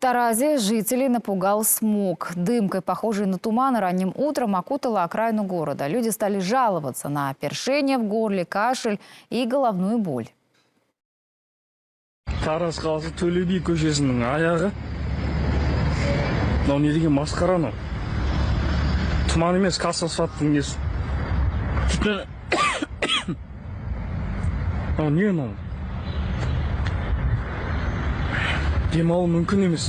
Таразе жителей напугал смог. Дымкой, похожей на туман, ранним утром окутала окраину города. Люди стали жаловаться на першение в горле, кашель и головную боль. Тараз қаласы Төле би көшесінің аяғы. Мынау не деген масқара анау. Тұман емес, асфальттың несі. Мынау не мынау? Демалу мүмкін емес.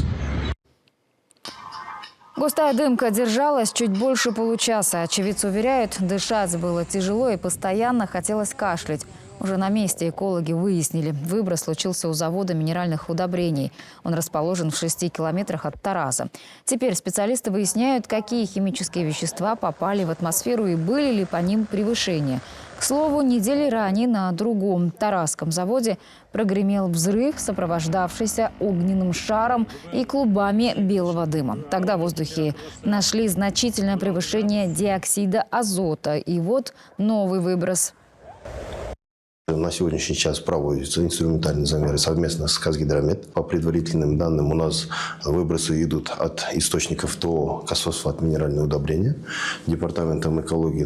Густая дымка держалась чуть больше получаса. Очевидцы уверяют, дышать было тяжело и постоянно хотелось кашлять. Уже на месте экологи выяснили, выброс случился у завода минеральных удобрений. Он расположен в 6 километрах от Тараза. Теперь специалисты выясняют, какие химические вещества попали в атмосферу и были ли по ним превышения. К слову, недели ранее на другом таразском заводе прогремел взрыв, сопровождавшийся огненным шаром и клубами белого дыма. Тогда в воздухе нашли значительное превышение диоксида азота. И вот новый выброс. На сегодняшний час проводятся инструментальные замеры совместно с Казгидромет. По предварительным данным, у нас выбросы идут от источников ТО «Косфосфат» минеральное удобрение. Департаментом экологии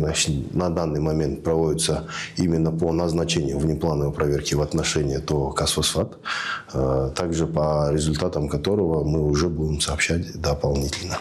на данный момент проводится именно по назначению внеплановой проверки в отношении ТО «Косфосфат», также по результатам которого мы уже будем сообщать дополнительно.